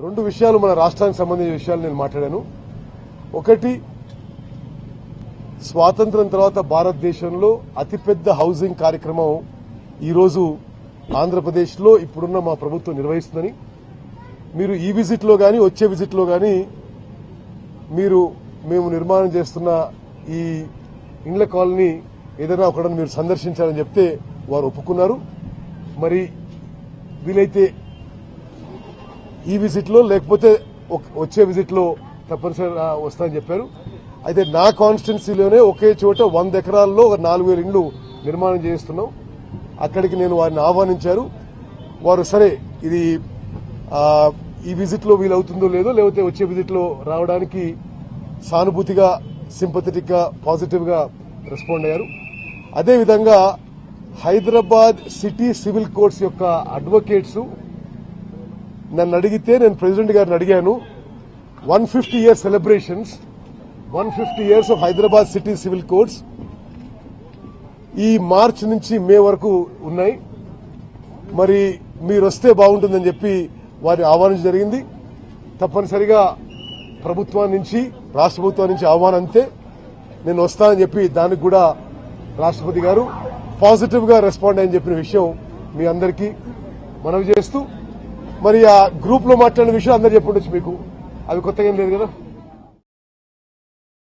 రెండు విషయాలు మన రాష్ట్రానికి సంబంధించిన విషయాలు నేను మాట్లాడాను. ఒకటి, స్వాతంత్ర్యం తర్వాత భారతదేశంలో అతిపెద్ద హౌసింగ్ కార్యక్రమం ఈరోజు ఆంధ్రప్రదేశ్లో ఇప్పుడున్న మా ప్రభుత్వం నిర్వహిస్తుందని, మీరు ఈ విజిట్లో కానీ వచ్చే విజిట్లో కానీ మేము నిర్మాణం చేస్తున్న ఈ ఇండ్ల కాలనీ ఏదైనా ఒకటి మీరు సందర్శించాలని చెప్తే వారు ఒప్పుకున్నారు. మరి వీలైతే ఈ విజిట్లో లేకపోతే వచ్చే విజిట్లో తప్పనిసరిగా వస్తానని చెప్పారు. అయితే నా కాన్స్టిట్యున్సీలోనే ఒకే చోట 100 ఎకరాల్లో 4,000 ఇండ్లు నిర్మాణం చేస్తున్నాం. అక్కడికి నేను వారిని ఆహ్వానించారు. వారు సరే ఇది ఈ విజిట్లో వీలవుతుందో లేదో లేకపోతే వచ్చే విజిట్లో రావడానికి సానుభూతిగా, సింపథెటిక్ గా, పాజిటివ్ గా రెస్పాండ్ అయ్యారు. అదేవిధంగా హైదరాబాద్ సిటీ సివిల్ కోర్ట్స్ యొక్క అడ్వకేట్స్ నన్ను అడిగితే నేను ప్రెసిడెంట్ గారిని అడిగాను. 150 year celebrations, 150 years of Hyderabad city civil courts ఈ మార్చి నుంచి మే వరకు ఉన్నాయి. మరి మీరు వస్తే బాగుంటుందని చెప్పి వారి ఆహ్వానం జరిగింది. తప్పనిసరిగా ప్రభుత్వం నుంచి, రాష్ట్ర ప్రభుత్వం నుంచి ఆహ్వానం అంతే నేను వస్తానని చెప్పి దానికి కూడా రాష్ట్రపతి గారు పాజిటివ్ గా రెస్పాండ్ అని చెప్పిన విషయం మీ అందరికీ మనవి చేస్తూ, మరి ఆ గ్రూప్ లో మాట్లాడిన విషయం అందరూ చెప్పుండొచ్చు మీకు, అవి కొత్తగా ఏం లేదు కదా.